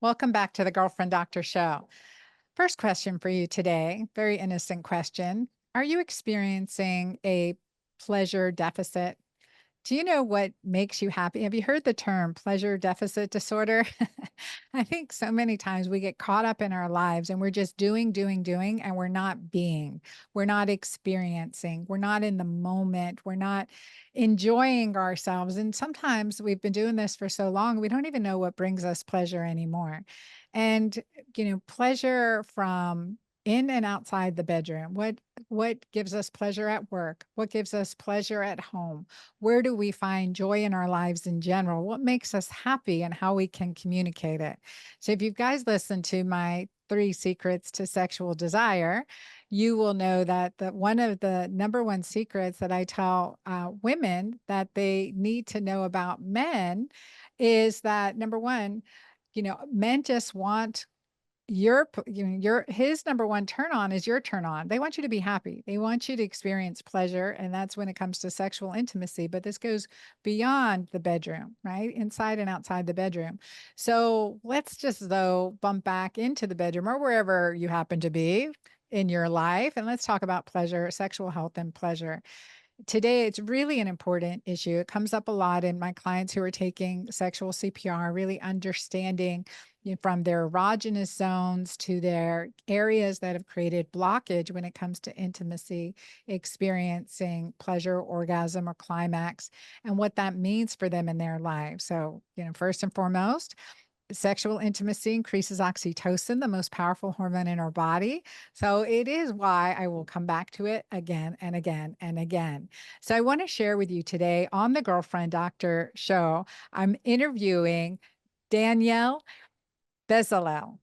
Welcome back to the Girlfriend Doctor Show. First question for you today, very innocent question. Are you experiencing a pleasure deficit? Do you know what makes you happy? Have you heard the term pleasure deficit disorder? I think so many times we get caught up in our lives and we're just doing, and we're not being. We're not experiencing. We're not in the moment. We're not enjoying ourselves. And sometimes we've been doing this for so long, we don't even know what brings us pleasure anymore. And, pleasure from in and outside the bedroom. What gives us pleasure at work? What gives us pleasure at home? Where do we find joy in our lives in general? What makes us happy and how we can communicate it? So, if you guys listen to my 3 secrets to sexual desire, you will know that one of the number one secrets that I tell women that they need to know about men is that number one, men just want your his number one turn on is your turn on. They want you to be happy. They want you to experience pleasure. And that's when it comes to sexual intimacy. But this goes beyond the bedroom, right? Inside and outside the bedroom. So let's just, though, bump back into the bedroom or wherever you happen to be in your life. And let's talk about pleasure, sexual health, and pleasure. Today, it's really an important issue. It comes up a lot in my clients who are taking sexual CPR, really understanding, from their erogenous zones to their areas that have created blockage when it comes to intimacy, experiencing pleasure, orgasm, or climax, and what that means for them in their lives. So, first and foremost, sexual intimacy increases oxytocin, the most powerful hormone in our body. So it is why I will come back to it again and again and again. So I want to share with you today on the Girlfriend Doctor Show, I'm interviewing Danielle Bezalel.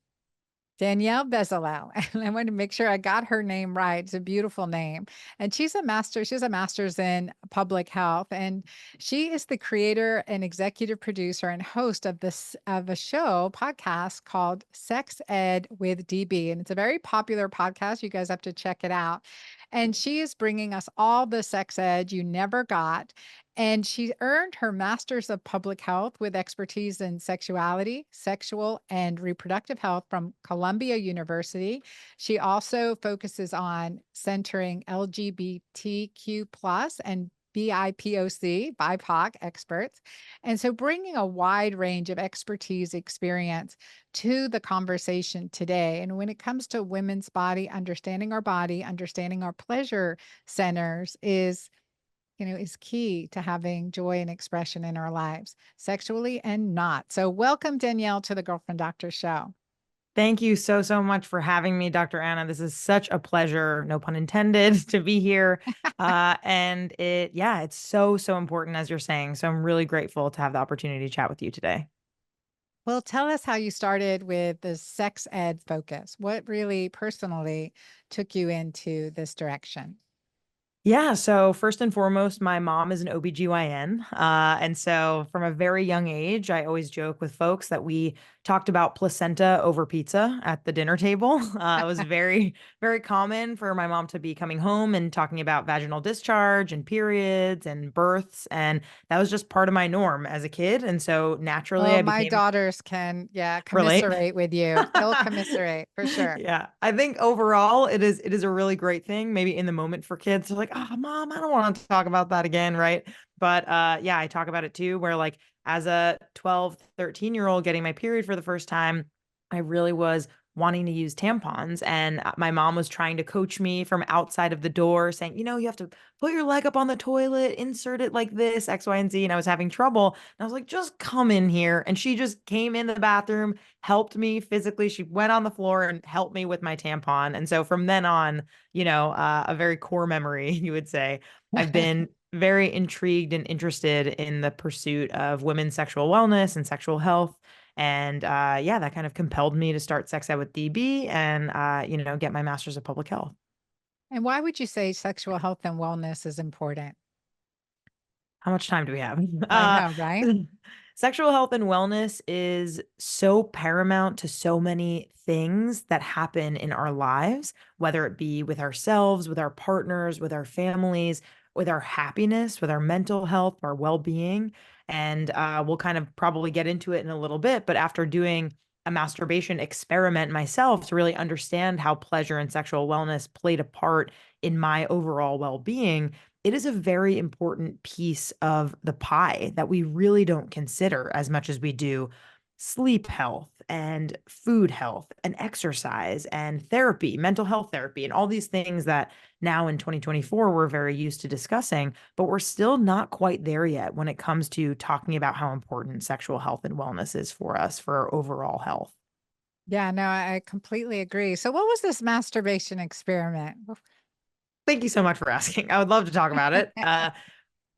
Danielle Bezalel. And I wanted to make sure I got her name right. It's a beautiful name. And she has a master's in public health. And she is the creator and executive producer and host of a show podcast called Sex Ed with DB. And it's a very popular podcast. You guys have to check it out. And she is bringing us all the sex ed you never got. And she earned her master's of public health with expertise in sexuality, sexual and reproductive health from Columbia University. She also focuses on centering LGBTQ plus and BIPOC, BIPOC experts. And so bringing a wide range of expertise experience to the conversation today. And when it comes to women's body, understanding our pleasure centers is key to having joy and expression in our lives, sexually and not. So welcome, Danielle, to the Girlfriend Doctor Show. Thank you so, so much for having me, Dr. Anna. This is such a pleasure, no pun intended, to be here. And it's so, so important, as you're saying. So I'm really grateful to have the opportunity to chat with you today. Well, tell us how you started with the sex ed focus. What really personally took you into this direction? Yeah, so first and foremost, my mom is an OBGYN. And so from a very young age, I always joke with folks that we talked about placenta over pizza at the dinner table. It was very, very common for my mom to be coming home and talking about vaginal discharge and periods and births. And that was just part of my norm as a kid. And so naturally, Oh, I my became daughters can, yeah, relate. commiserate with you. They'll commiserate for sure. Yeah, I think overall it is a really great thing. Maybe in the moment for kids, they're like, "Oh, mom, I don't want to talk about that again," right? But yeah, I talk about it too, where like as a 12, 13-year-old getting my period for the first time, I really was wanting to use tampons, and my mom was trying to coach me from outside of the door, saying, you have to put your leg up on the toilet, insert it like this, X, Y, and Z. And I was having trouble. And I was like, just come in here. And she just came in the bathroom, helped me physically. She went on the floor and helped me with my tampon. And so from then on, a very core memory, you would say, I've been very intrigued and interested in the pursuit of women's sexual wellness and sexual health. And yeah, that kind of compelled me to start Sex Ed with DB and, get my master's of public health. And why would you say sexual health and wellness is important? How much time do we have? I know, right? Sexual health and wellness is so paramount to so many things that happen in our lives, whether it be with ourselves, with our partners, with our families, with our happiness, with our mental health, our well being. And we'll kind of probably get into it in a little bit. But after doing a masturbation experiment myself to really understand how pleasure and sexual wellness played a part in my overall well-being, it is a very important piece of the pie that we really don't consider as much as we do sleep health and food health and exercise and therapy, mental health therapy, and all these things that now in 2024 we're very used to discussing, but we're still not quite there yet when it comes to talking about how important sexual health and wellness is for us for our overall health. Yeah, no, I completely agree. So what was this masturbation experiment? Thank you so much for asking. I would love to talk about it.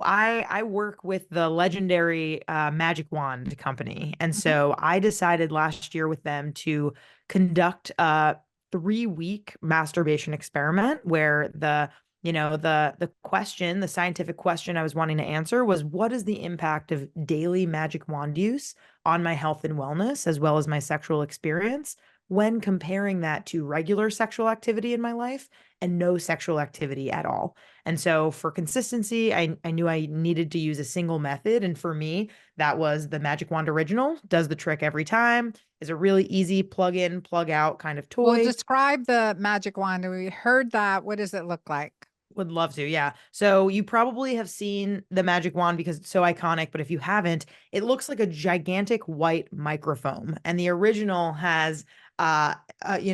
I work with the legendary Magic Wand company, and Mhm. so I decided last year with them to conduct a 3 week masturbation experiment where the question, the scientific question I was wanting to answer was what is the impact of daily Magic Wand use on my health and wellness as well as my sexual experience when comparing that to regular sexual activity in my life and no sexual activity at all. And so for consistency, I knew I needed to use a single method. And for me, that was the Magic Wand Original, does the trick every time, is a really easy plug in, plug out kind of Well, toy. describe the magic wand. We heard that. What does it look like? Would love to. Yeah. So you probably have seen the Magic Wand because it's so iconic. But if you haven't, it looks like a gigantic white microphone. And the original has, let me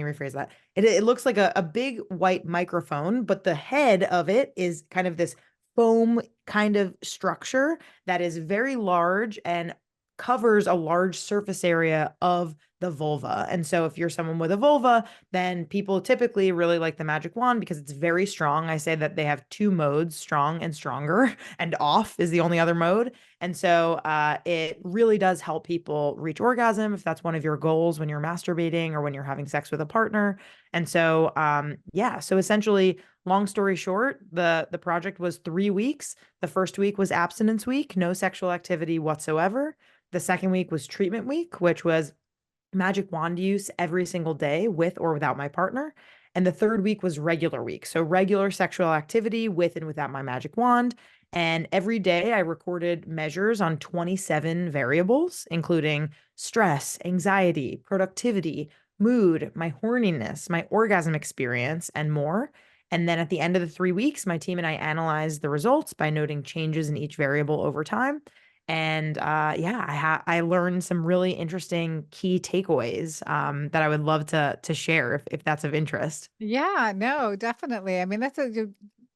rephrase that. It looks like a big white microphone, but the head of it is kind of this foam kind of structure that is very large and covers a large surface area of the vulva. And so if you're someone with a vulva, then people typically really like the Magic Wand because it's very strong. I say that they have two modes, strong and stronger, and off is the only other mode. And so it really does help people reach orgasm if that's one of your goals when you're masturbating or when you're having sex with a partner. And so, yeah, so essentially, long story short, the project was 3 weeks. The first week was abstinence week, no sexual activity whatsoever. The second week was treatment week, which was magic wand use every single day with or without my partner. And the third week was regular week. So regular sexual activity with and without my magic wand. And every day I recorded measures on 27 variables, including stress, anxiety, productivity, mood, my horniness, my orgasm experience, and more. And then at the end of the 3 weeks, my team and I analyzed the results by noting changes in each variable over time. And yeah, I learned some really interesting key takeaways that I would love to share if that's of interest. Yeah, no, definitely. I mean,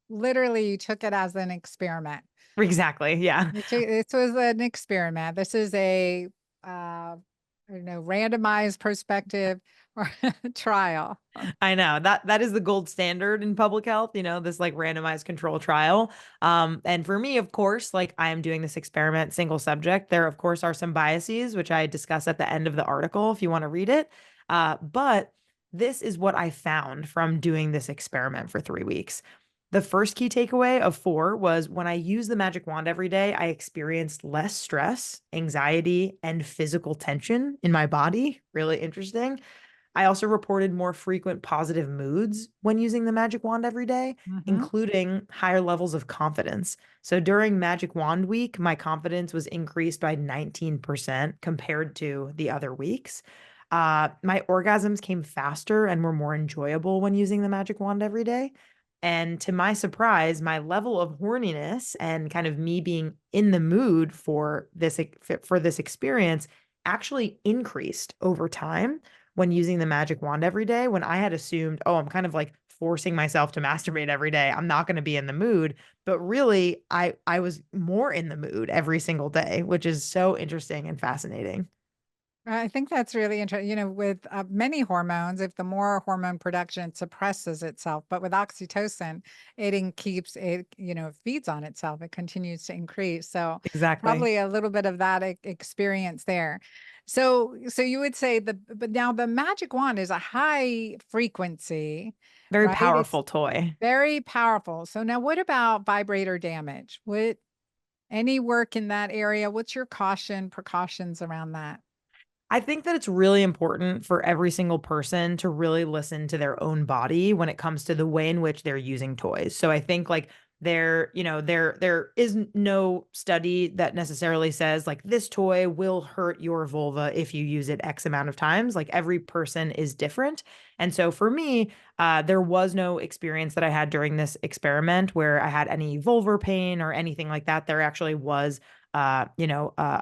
literally you took it as an experiment. Exactly. Yeah. This was an experiment. This is a, randomized prospective or trial. I know that is the gold standard in public health, this like randomized control trial. And for me, of course, like I am doing this experiment single subject. There, of course, are some biases, which I discuss at the end of the article if you want to read it. But this is what I found from doing this experiment for 3 weeks. The first key takeaway of four was when I use the magic wand every day, I experienced less stress, anxiety, and physical tension in my body. Really interesting. I also reported more frequent positive moods when using the magic wand every day, Mhm. including higher levels of confidence. So during Magic Wand Week, my confidence was increased by 19% compared to the other weeks. My orgasms came faster and were more enjoyable when using the magic wand every day. And to my surprise, my level of horniness and kind of me being in the mood for this experience actually increased over time when using the magic wand every day when I had assumed, oh, I'm kind of like forcing myself to masturbate every day. I'm not going to be in the mood, but really I was more in the mood every single day, which is so interesting and fascinating. I think that's really interesting. With many hormones, if the more hormone production suppresses itself, but with oxytocin, keeps it, feeds on itself. It continues to increase. So Exactly. probably a little bit of that experience there. So you would say but now the magic wand is a high frequency, Very right? It's powerful toy. very powerful. So now what about vibrator damage? Any work in that area? What's your precautions around that? I think that it's really important for every single person to really listen to their own body when it comes to the way in which they're using toys. So I think like there is no study that necessarily says like this toy will hurt your vulva if you use it X amount of times. Like every person is different. And so for me, there was no experience that I had during this experiment where I had any vulvar pain or anything like that. There actually was a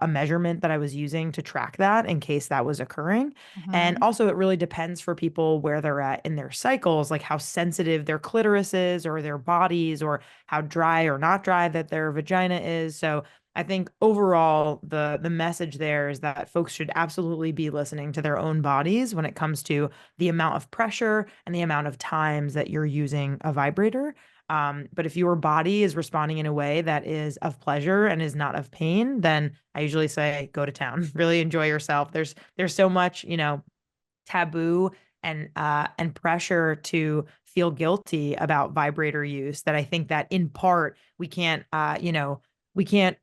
measurement that I was using to track that in case that was occurring. And Mhm. also, it really depends for people where they're at in their cycles, like how sensitive their clitoris is or their bodies, or how dry or not dry that their vagina is. So I think overall, the message there is that folks should absolutely be listening to their own bodies when it comes to the amount of pressure and the amount of times that you're using a vibrator. But if your body is responding in a way that is of pleasure and is not of pain, then I usually say go to town. Really enjoy yourself. There's so much, taboo and pressure to feel guilty about vibrator use that I think that in part we can't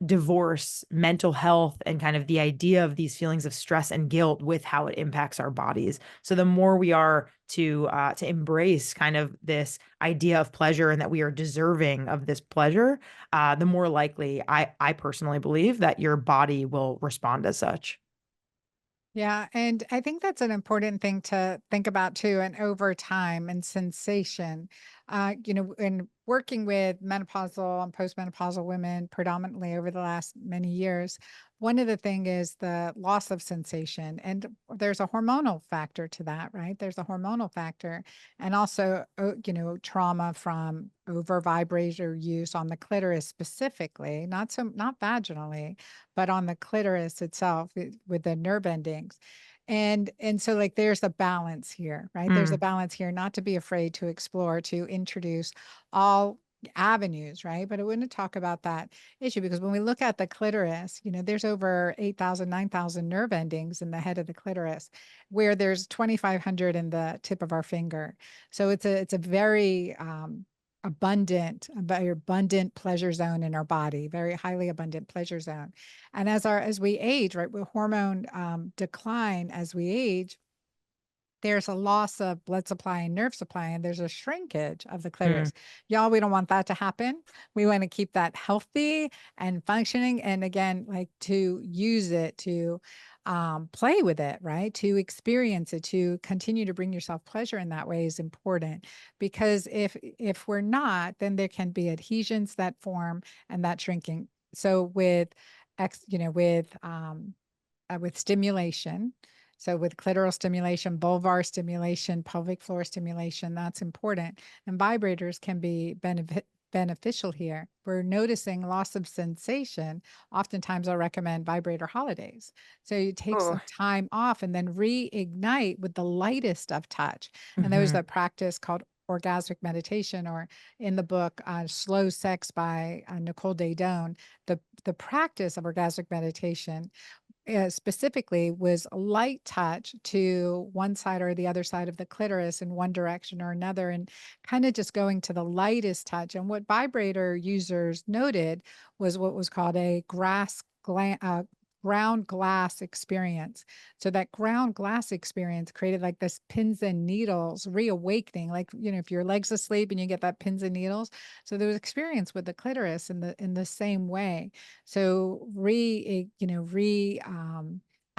divorce mental health and kind of the idea of these feelings of stress and guilt with how it impacts our bodies. So the more we are to embrace kind of this idea of pleasure and that we are deserving of this pleasure, the more likely I personally believe that your body will respond as such. Yeah, and I think that's an important thing to think about too. And over time and sensation, in working with menopausal and postmenopausal women predominantly over the last many years, one of the thing is the loss of sensation, and there's a hormonal factor to that, right? There's a hormonal factor, and also, trauma from over vibrator use on the clitoris specifically, not vaginally, but on the clitoris itself with the nerve endings. And so like there's a balance here, right? There's a Mm, balance here not to be afraid to explore, to introduce all avenues, right? But I wouldn't talk about that issue because when we look at the clitoris, there's over 8,000, 9,000 nerve endings in the head of the clitoris, where there's 2,500 in the tip of our finger. So it's a very a very abundant pleasure zone in our body, very highly abundant pleasure zone. And as we age, right, with hormone decline as we age, there's a loss of blood supply and nerve supply, and there's a shrinkage of the mm, clitoris. Y'all, we don't want that to happen. We want to keep that healthy and functioning. And again, like to use it to play with it, right? To experience it, to continue to bring yourself pleasure in that way is important. Because if we're not, then there can be adhesions that form and that shrinking. So with stimulation. So with clitoral stimulation, vulvar stimulation, pelvic floor stimulation, that's important. And vibrators can be beneficial here. We're noticing loss of sensation. Oftentimes I'll recommend vibrator holidays. So you take oh, some time off and then reignite with the lightest of touch. And there's mhm, a practice called orgasmic meditation, or in the book Slow Sex by Nicole Daedone, the practice of orgasmic meditation specifically was a light touch to one side or the other side of the clitoris in one direction or another, and kind of just going to the lightest touch. And what vibrator users noted was what was called a ground glass experience. So that ground glass experience created like this pins and needles reawakening, like if your leg's asleep and you get that pins and needles. So there was experience with the clitoris in the same way. So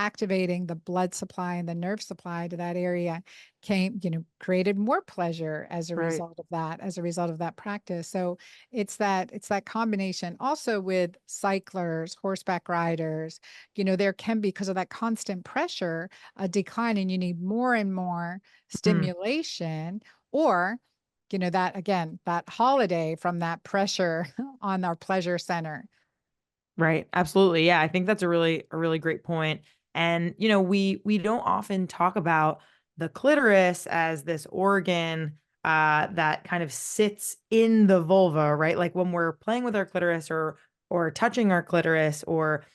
activating the blood supply and the nerve supply to that area created more pleasure as a right. result of that, as a result of that practice. So it's that combination also with cyclers, horseback riders, there can be, because of that constant pressure, a decline, and you need more and more Mm. stimulation, or that again, that holiday from that pressure on our pleasure center. Right. Absolutely. Yeah, I think that's a really great point. And we don't often talk about the clitoris as this organ that kind of sits in the vulva, right? Like when we're playing with our clitoris or touching our clitoris or,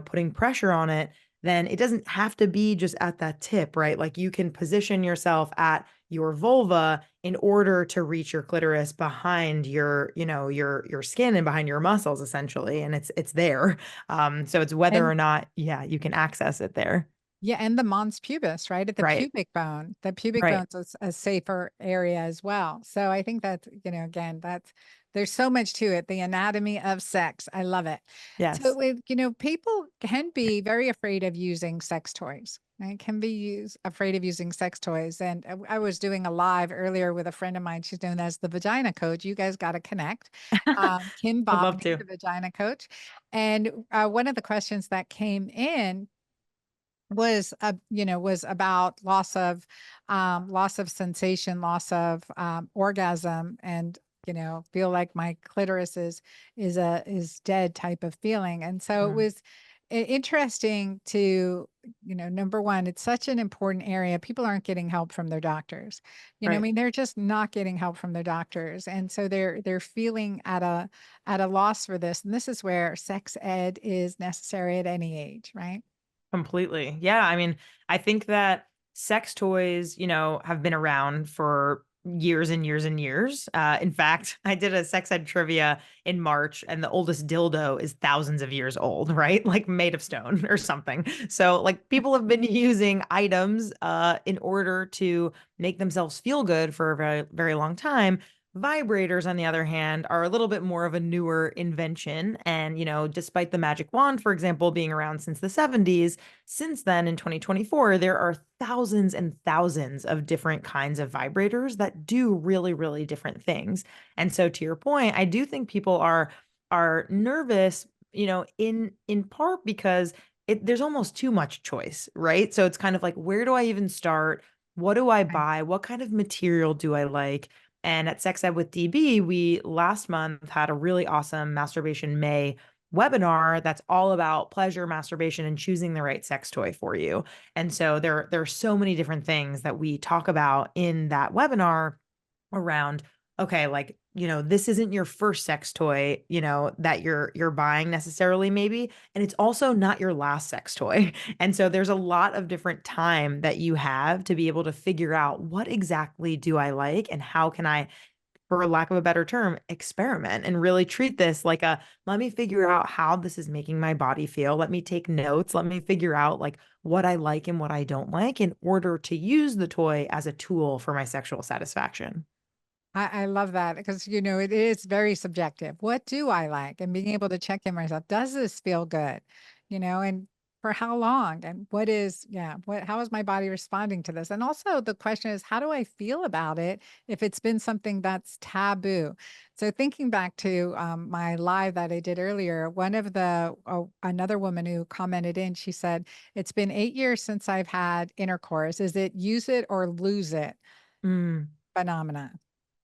putting pressure on it, then it doesn't have to be just at that tip, right? Like you can position yourself at your vulva in order to reach your clitoris behind your skin and behind your muscles essentially, and it's there. So it's whether And or not, yeah, you can access it there. Yeah, and the mons pubis, right? At the Right. pubic bone. The pubic Right. bone's a safer area as well. So I think that's, again, that's there's so much to it. The anatomy of sex. I love it. So Yes. people can be very afraid of using sex toys. Right? Can be afraid of using sex toys. And I was doing a live earlier with a friend of mine. She's known as the vagina coach. You guys got to connect. Kim Would love Bobney, to. the vagina coach. And one of the questions that came in was about loss of sensation, loss of orgasm, and feel like my clitoris is dead type of feeling. And so it Mm, was interesting to number one, it's such an important area. People aren't getting help from their doctors. I right. mean, they're just not getting help from their doctors, and so they're feeling at a loss for this. And this is where sex ed is necessary at any age, right? Completely. Yeah. I mean, I think that sex toys, have been around for years and years and years. In fact, I did a sex ed trivia in March, and the oldest dildo is thousands of years old, right? Like made of stone or something. So, like, people have been using items in order to make themselves feel good for a very, very long time. Vibrators, on the other hand, are a little bit more of a newer invention. And, despite the magic wand, for example, being around since the 70s, since then, in 2024, there are thousands and thousands of different kinds of vibrators that do really, really different things. And so, to your point, I do think people are nervous, in part because there's almost too much choice, right? So it's kind of like, where do I even start? What do I buy? What kind of material do I like? And at Sex Ed with DB, we last month had a really awesome Masturbation May webinar that's all about pleasure, masturbation, and choosing the right sex toy for you. And so there are so many different things that we talk about in that webinar around, okay, like, this isn't your first sex toy, that you're buying necessarily, maybe, and it's also not your last sex toy. And so there's a lot of different time that you have to be able to figure out what exactly do I like and how can I, for lack of a better term, experiment and really treat this like a, let me figure out how this is making my body feel. Let me take notes. Let me figure out like what I like and what I don't like in order to use the toy as a tool for my sexual satisfaction. I love that because, it is very subjective. What do I like? And being able to check in myself, does this feel good? And for how long? And how is my body responding to this? And also the question is, how do I feel about it if it's been something that's taboo? So thinking back to my live that I did earlier, another woman who commented in, she said, it's been 8 years since I've had intercourse. Is it use it or lose it Mm. phenomena?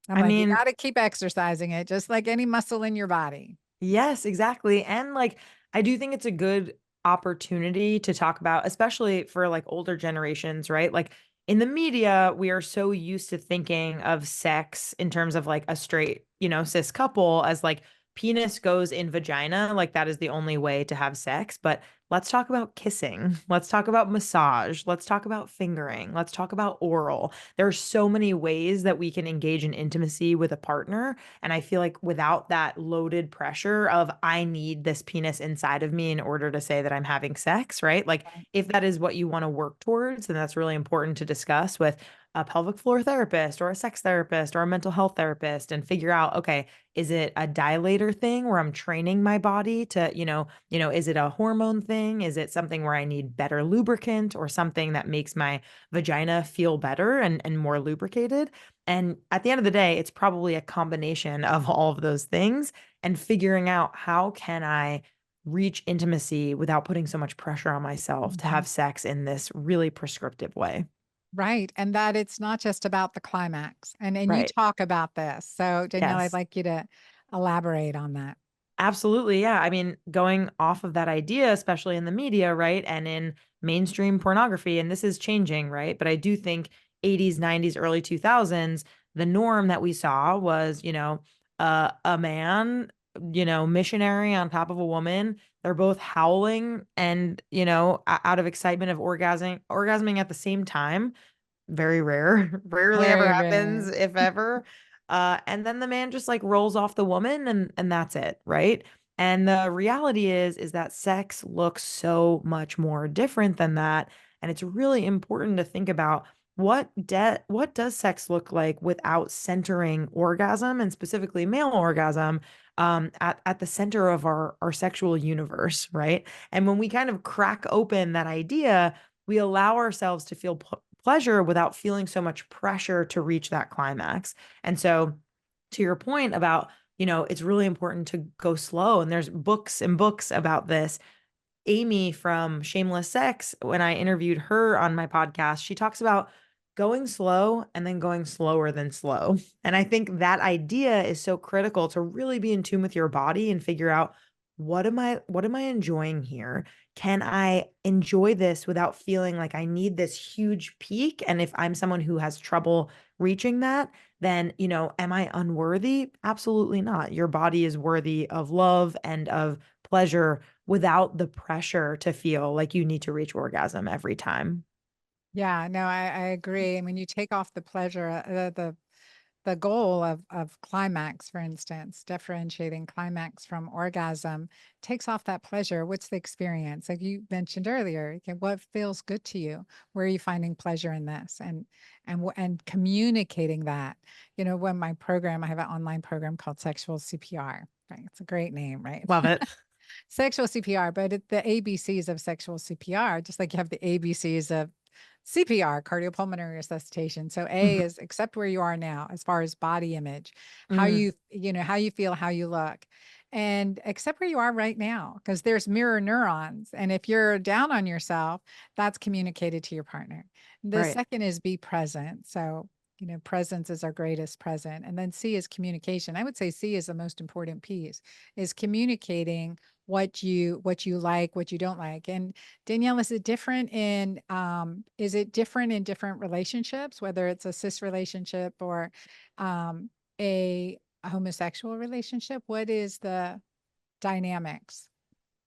I'm I like, you mean, gotta keep exercising it just like any muscle in your body. yes, exactly. And like, I do think it's a good opportunity to talk about, especially for like older generations, right? Like in the media, we are so used to thinking of sex in terms of like a straight, cis couple as like penis goes in vagina, like that is the only way to have sex. But let's talk about kissing. Let's talk about massage. Let's talk about fingering. Let's talk about oral. There are so many ways that we can engage in intimacy with a partner, and I feel like without that loaded pressure of, I need this penis inside of me in order to say that I'm having sex, right? Like, Right. if that is what you want to work towards, then that's really important to discuss with a pelvic floor therapist or a sex therapist or a mental health therapist and figure out, okay, is it a dilator thing where I'm training my body to, is it a hormone thing? Is it something where I need better lubricant or something that makes my vagina feel better and more lubricated? And at the end of the day, it's probably a combination of all of those things and figuring out how can I reach intimacy without putting so much pressure on myself to Mhm. have sex in this really prescriptive way. Right, and that it's not just about the climax, and you Right. talk about this. So, Danielle, I'd Yes. like you to elaborate on that. Absolutely. Yeah. I mean, going off of that idea, especially in the media, right? And in mainstream pornography, and this is changing, right? But I do think 80s, 90s, early 2000s, the norm that we saw was, a man, missionary on top of a woman. They're both howling and, out of excitement of orgasming at the same time. Very rare. Rarely ever Very happens, rare. if ever. And then the man just like rolls off the woman and that's it, right? And the reality is that sex looks so much more different than that. And it's really important to think about what does sex look like without centering orgasm, and specifically male orgasm, at the center of our sexual universe, right? And when we kind of crack open that idea, we allow ourselves to feel pleasure without feeling so much pressure to reach that climax. And so, to your point about, it's really important to go slow, and there's books and books about this. Amy from Shameless Sex, when I interviewed her on my podcast, she talks about going slow and then going slower than slow. And I think that idea is so critical to really be in tune with your body and figure out what am I enjoying here? Can I enjoy this without feeling like I need this huge peak? And if I'm someone who has trouble reaching that, then, am I unworthy? Absolutely not. Your body is worthy of love and of pleasure without the pressure to feel like you need to reach orgasm every time. Yeah, no, I agree. And when you take off the pleasure, the goal of climax, for instance, differentiating climax from orgasm takes off that pleasure. What's the experience? Like you mentioned earlier, okay, what feels good to you? Where are you finding pleasure in this? And communicating that. When my program, I have an online program called Sexual CPR. Right? It's a great name, right? Love it. Sexual CPR, but the ABCs of sexual CPR, just like you have the ABCs of CPR, cardiopulmonary resuscitation. So A Mhm. is accept where you are now as far as body image, how Mm, how you feel, how you look, and accept where you are right now because there's mirror neurons. And if you're down on yourself, that's communicated to your partner. The right. second is be present. So, presence is our greatest present. And then C is communication. I would say C is the most important piece, is communicating what you like, what you don't like. And Danielle, is it different in different relationships, whether it's a cis relationship or um, a homosexual relationship? What is the dynamics?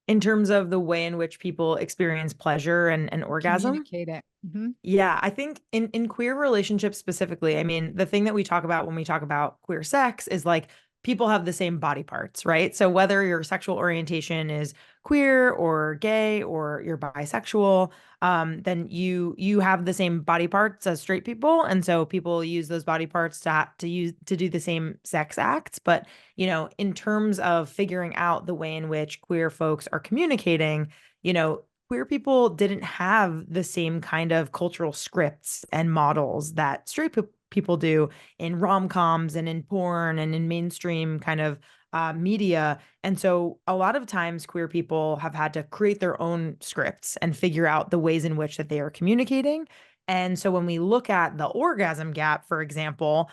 In terms of the way in which people experience pleasure and orgasm. Communicate it. Mhm. Yeah, I think in queer relationships specifically, I mean, the thing that we talk about when we talk about queer sex is like people have the same body parts, right? So whether your sexual orientation is queer or gay or you're bisexual, then you have the same body parts as straight people, and so people use those body parts to do the same sex acts. But in terms of figuring out the way in which queer folks are communicating, queer people didn't have the same kind of cultural scripts and models that straight people do in rom-coms and in porn and in mainstream kind of media. And so a lot of times queer people have had to create their own scripts and figure out the ways in which that they are communicating. And so when we look at the orgasm gap, for example,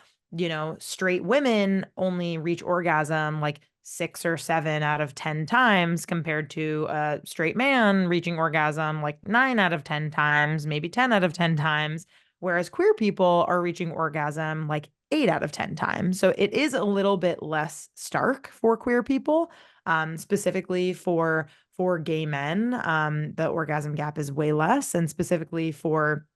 straight women only reach orgasm like 6 or 7 out of 10 times compared to a straight man reaching orgasm like 9 out of 10 times, maybe 10 out of 10 times, whereas queer people are reaching orgasm like 8 out of 10 times. So it is a little bit less stark for queer people, specifically for gay men. The orgasm gap is way less, and specifically for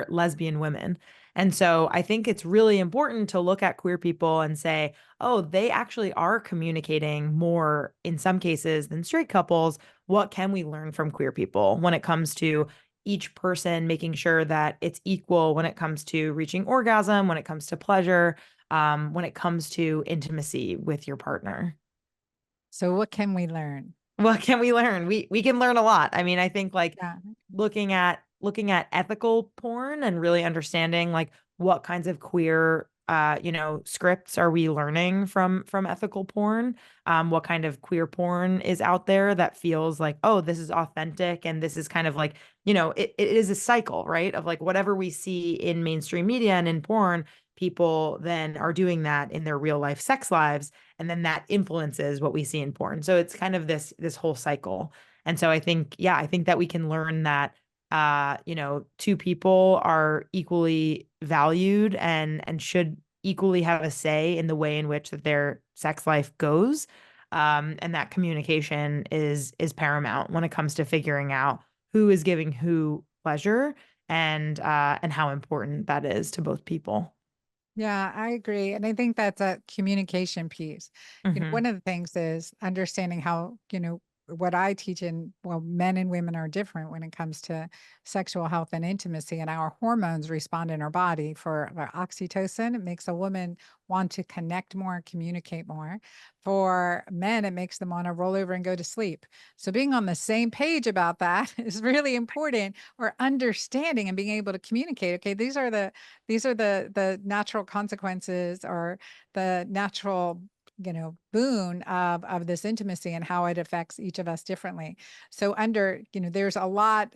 lesbian women. And so I think it's really important to look at queer people and say, oh, they actually are communicating more in some cases than straight couples. What can we learn from queer people when it comes to each person making sure that it's equal when it comes to reaching orgasm, when it comes to pleasure, when it comes to intimacy with your partner? So what can we learn? What can we learn? We can learn a lot. I mean, I think like Yeah. looking at ethical porn and really understanding like what kinds of queer scripts are we learning from ethical porn, what kind of queer porn is out there that feels like, oh, this is authentic, and this is kind of like, it is a cycle, right, of like whatever we see in mainstream media and in porn, people then are doing that in their real life sex lives, and then that influences what we see in porn. So it's kind of this whole cycle. And so I think, yeah, I think that we can learn that two people are equally valued and should equally have a say in the way in which that their sex life goes. And that communication is paramount when it comes to figuring out who is giving who pleasure, and how important that is to both people. Yeah, I agree. And I think that's a communication piece. Hmm. One of the things is understanding how, what I teach in, well, men and women are different when it comes to sexual health and intimacy, and our hormones respond in our body. For oxytocin, it makes a woman want to connect more, communicate more. For men, it makes them want to roll over and go to sleep. So being on the same page about that is really important, or understanding and being able to communicate. Okay, these are the natural consequences, or the natural, boon of this intimacy, and how it affects each of us differently. So there's a lot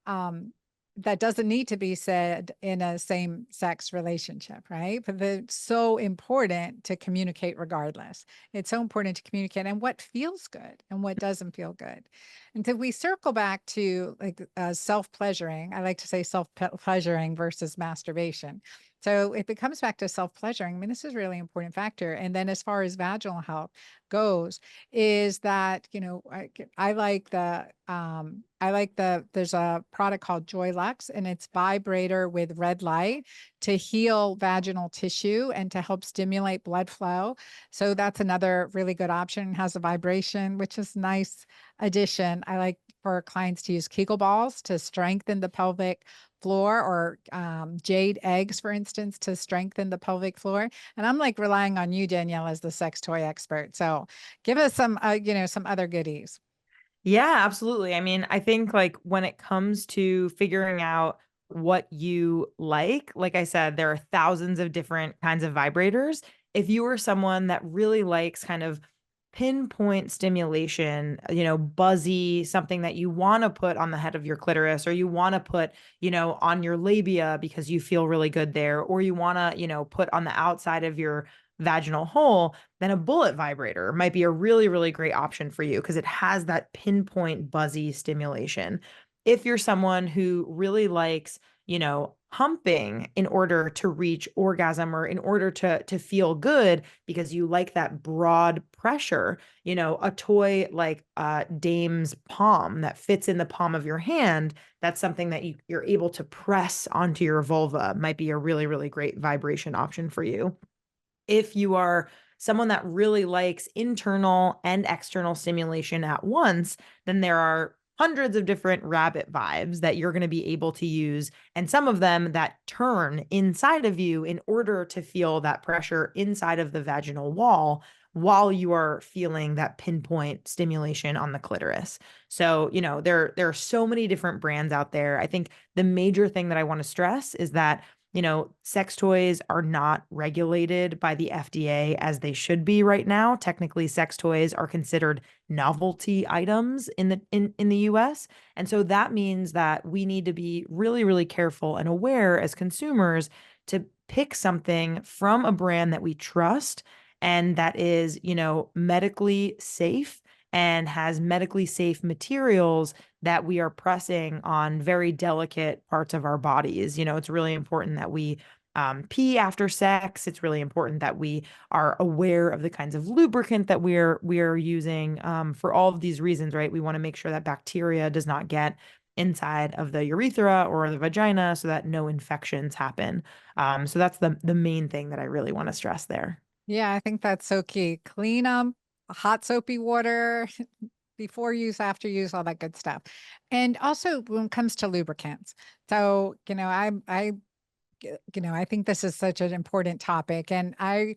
um that doesn't need to be said in a same sex relationship, right? But it's so important to communicate regardless. It's so important to communicate, and what feels good and what doesn't feel good. And so we circle back to, like, self-pleasuring. I like to say self-pleasuring versus masturbation. So if it comes back to self-pleasuring, I mean, this is a really important factor. And then as far as vaginal health goes, is that, I like there's a product called Joy Lux, and it's vibrator with red light to heal vaginal tissue and to help stimulate blood flow. So that's another really good option. It has a vibration, which is nice addition. I like for clients to use Kegel balls to strengthen the pelvic floor, or jade eggs, for instance, to strengthen the pelvic floor. And I'm like relying on you, Danielle, as the sex toy expert. So give us some other goodies. Yeah, absolutely. I mean, I think like when it comes to figuring out what you like I said, there are thousands of different kinds of vibrators. If you are someone that really likes kind of pinpoint stimulation, buzzy, something that you want to put on the head of your clitoris, or you want to put, on your labia because you feel really good there, or you want to, put on the outside of your vaginal hole, then a bullet vibrator might be a really, really great option for you because it has that pinpoint buzzy stimulation. If you're someone who really likes, humping in order to reach orgasm, or in order to feel good because you like that broad pressure, a toy like Dame's Palm that fits in the palm of your hand, that's something that you're able to press onto your vulva, might be a really, really great vibration option for you. If you are someone that really likes internal and external stimulation at once, then there are hundreds of different rabbit vibes that you're going to be able to use, and some of them that turn inside of you in order to feel that pressure inside of the vaginal wall while you are feeling that pinpoint stimulation on the clitoris. So, there are so many different brands out there. I think the major thing that I want to stress is that sex toys are not regulated by the FDA as they should be right now. Technically, sex toys are considered novelty items in the US. And so that means that we need to be really, really careful and aware as consumers to pick something from a brand that we trust and that is, medically safe and has medically safe materials that we are pressing on very delicate parts of our bodies. It's really important that we pee after sex. It's really important that we are aware of the kinds of lubricant that we're using, for all of these reasons, right? We want to make sure that bacteria does not get inside of the urethra or the vagina, so that no infections happen. So that's the main thing that I really want to stress there. Yeah, I think that's so key. Clean up, hot soapy water, before use, after use, all that good stuff. And also when it comes to lubricants. So, I think this is such an important topic, and I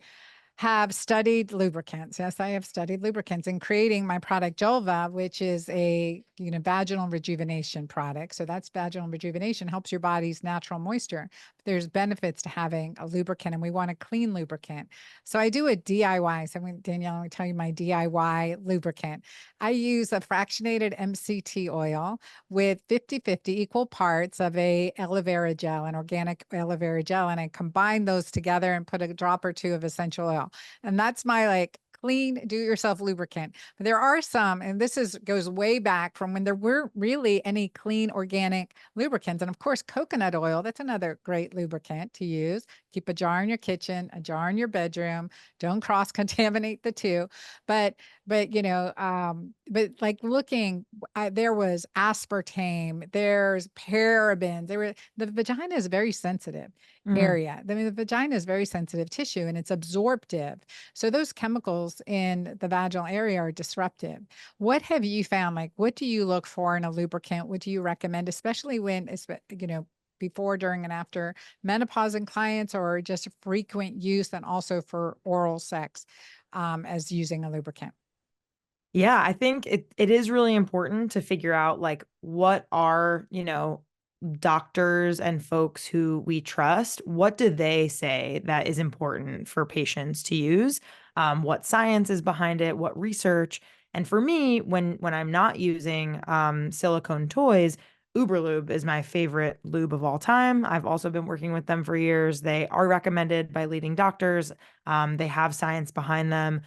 have studied lubricants. Yes, I have studied lubricants in creating my product Jolva, which is a vaginal rejuvenation product. So that's vaginal rejuvenation, helps your body's natural moisture. But there's benefits to having a lubricant, and we want a clean lubricant. So I do a DIY. So Danielle, let me tell you my DIY lubricant. I use a fractionated MCT oil with 50-50 equal parts of a aloe vera gel, an organic aloe vera gel, and I combine those together and put a drop or two of essential oil. And that's my, like, clean do-it-yourself lubricant. But there are some, and this is goes way back from when there weren't really any clean organic lubricants. And of course, coconut oil, that's another great lubricant to use. Keep a jar in your kitchen, a jar in your bedroom. Don't cross-contaminate the two. But But, but like looking, there was aspartame, there's parabens, the vagina is a very sensitive Mm. area. I mean, the vagina is very sensitive tissue and it's absorptive. So those chemicals in the vaginal area are disruptive. What have you found? Like, what do you look for in a lubricant? What do you recommend, especially when, before, during, and after menopause in clients, or just frequent use and also for oral sex, as using a lubricant? Yeah, I think it is really important to figure out like what are, doctors and folks who we trust, what do they say that is important for patients to use? What science is behind it? What research? And for me, when I'm not using silicone toys, Uberlube is my favorite lube of all time. I've also been working with them for years. They are recommended by leading doctors. They have science behind them.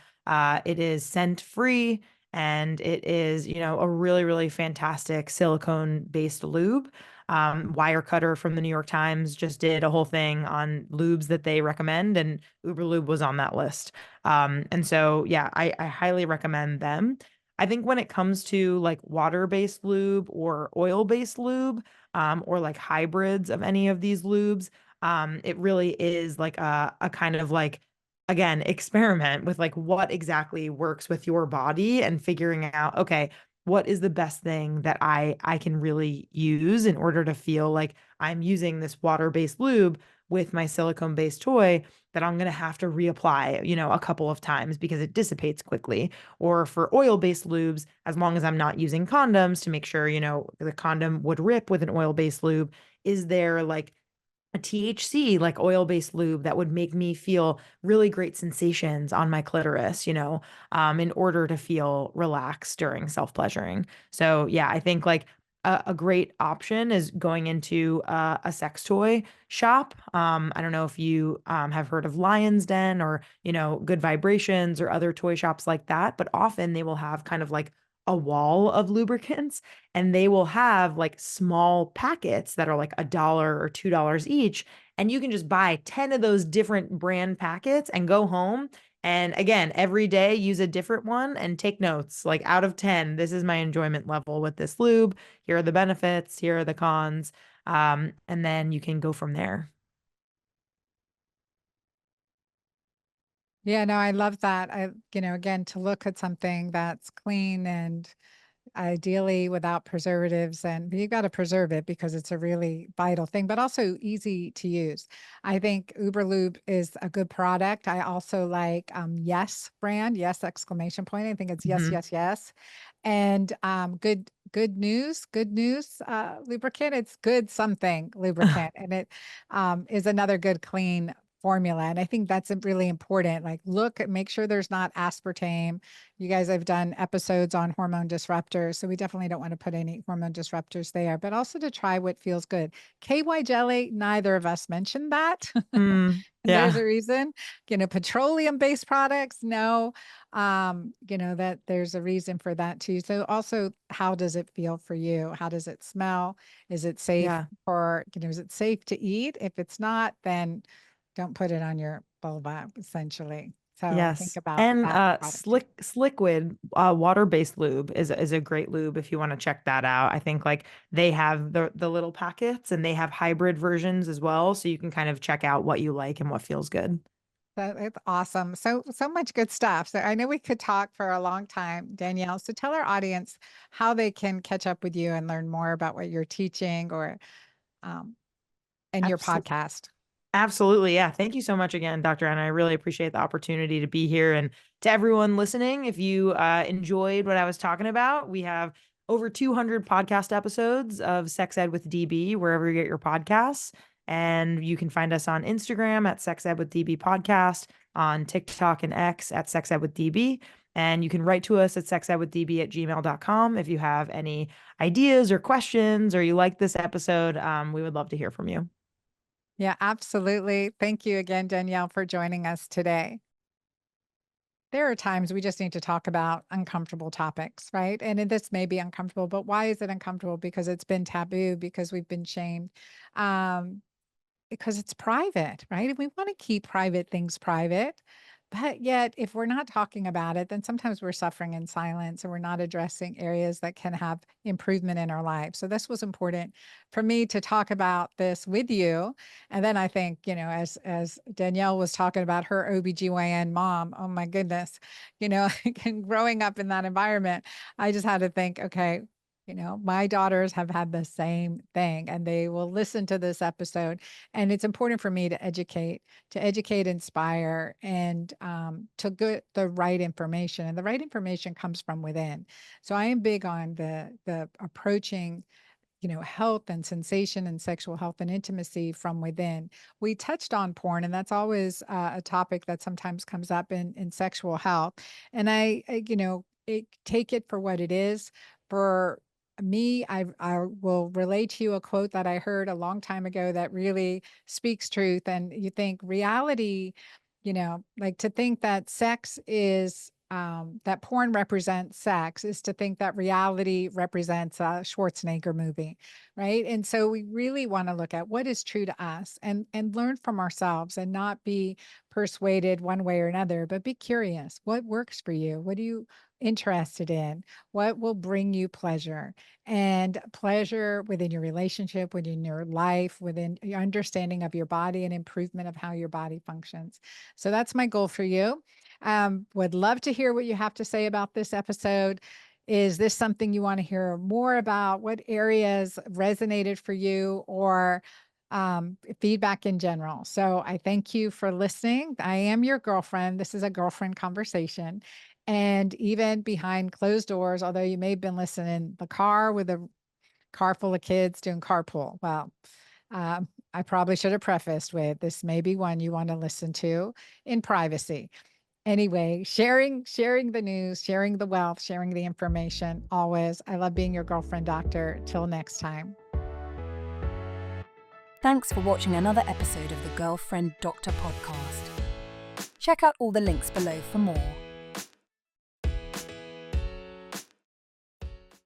It is scent free and it is, a really, really fantastic silicone based lube. Wirecutter from the New York Times just did a whole thing on lubes that they recommend, and Uberlube was on that list. And so, yeah, I highly recommend them. I think when it comes to like water-based lube or oil-based lube, or like hybrids of any of these lubes, it really is like a kind of like, again, experiment with like what exactly works with your body and figuring out, okay, what is the best thing that I can really use in order to feel like I'm using this water-based lube with my silicone-based toy that I'm going to have to reapply, a couple of times because it dissipates quickly. Or for oil-based lubes, as long as I'm not using condoms to make sure, the condom would rip with an oil-based lube, is there like a THC, like oil-based lube that would make me feel really great sensations on my clitoris, in order to feel relaxed during self-pleasuring. So yeah, I think like a great option is going into a sex toy shop. I don't know if you have heard of Lion's Den or, Good Vibrations or other toy shops like that, but often they will have kind of like a wall of lubricants and they will have like small packets that are like $1 or $2 each. And you can just buy 10 of those different brand packets and go home. And again, every day use a different one and take notes. Like out of 10, this is my enjoyment level with this lube. Here are the benefits, here are the cons. And then you can go from there. Yeah, no, I love that. Again, to look at something that's clean and ideally without preservatives, and you've got to preserve it because it's a really vital thing, but also easy to use. I think Uberlube is a good product. I also like Yes brand, Yes exclamation point. I think it's yes, Mhm. yes, yes. And good news lubricant. It's good something lubricant, and it is another good clean formula. And I think that's really important. Like, make sure there's not aspartame. You guys have done episodes on hormone disruptors, so we definitely don't want to put any hormone disruptors there, but also to try what feels good. KY jelly, neither of us mentioned that. And there's Yeah. a reason. Petroleum-based products, no. That there's a reason for that too. So also, how does it feel for you? How does it smell? Is it safe Yeah. is it safe to eat? If it's not, then don't put it on your vulva, essentially. So think Yes. about And that product too. Sliquid water-based lube is a great lube if you want to check that out. I think like they have the little packets and they have hybrid versions as well, so you can kind of check out what you like and what feels good. It's awesome. So much good stuff. So I know we could talk for a long time, Danielle. So tell our audience how they can catch up with you and learn more about what you're teaching, or um, and your Absolutely. podcast. Absolutely. Yeah. Thank you so much again, Dr. Anna. I really appreciate the opportunity to be here. And to everyone listening, if you enjoyed what I was talking about, we have over 200 podcast episodes of Sex Ed with DB, wherever you get your podcasts. And you can find us on Instagram at Sex Ed with DB Podcast, on TikTok and X at Sex Ed with DB. And you can write to us at sexedwithdb@gmail.com if you have any ideas or questions or you like this episode. We would love to hear from you. Yeah, absolutely. Thank you again, Danielle, for joining us today. There are times we just need to talk about uncomfortable topics, right? And this may be uncomfortable, but why is it uncomfortable? Because it's been taboo, because we've been shamed, um, because it's private, right? And we want to keep private things private. But yet, if we're not talking about it, then sometimes we're suffering in silence and we're not addressing areas that can have improvement in our lives. So this was important for me to talk about this with you. And then I think, as Danielle was talking about her OBGYN mom, oh my goodness, and growing up in that environment, I just had to think, okay, my daughters have had the same thing and they will listen to this episode. And it's important for me to educate, inspire, and to get the right information. And the right information comes from within. So I am big on the approaching, health and sensation and sexual health and intimacy from within. We touched on porn, and that's always a topic that sometimes comes up in sexual health. And take it for what it is. For me, I will relate to you a quote that I heard a long time ago that really speaks truth. And you think reality, like to think that sex is that porn represents sex is to think that reality represents a Schwarzenegger movie, right? And so we really want to look at what is true to us and learn from ourselves and not be persuaded one way or another, but be curious. What works for you? What are you interested in? What will bring you pleasure? And pleasure within your relationship, within your life, within your understanding of your body and improvement of how your body functions. So that's my goal for you. Would love to hear what you have to say about this episode. Is this something you want to hear more about? What areas resonated for you, or feedback in general? So I thank you for listening. I am your girlfriend. This is a girlfriend conversation. And even behind closed doors, although you may have been listening in the car with a car full of kids doing carpool. Well, I probably should have prefaced with this may be one you want to listen to in privacy. Anyway, sharing the news, sharing the wealth, sharing the information, always. I love being your girlfriend doctor. Till next time. Thanks for watching another episode of the Girlfriend Doctor podcast. Check out all the links below for more.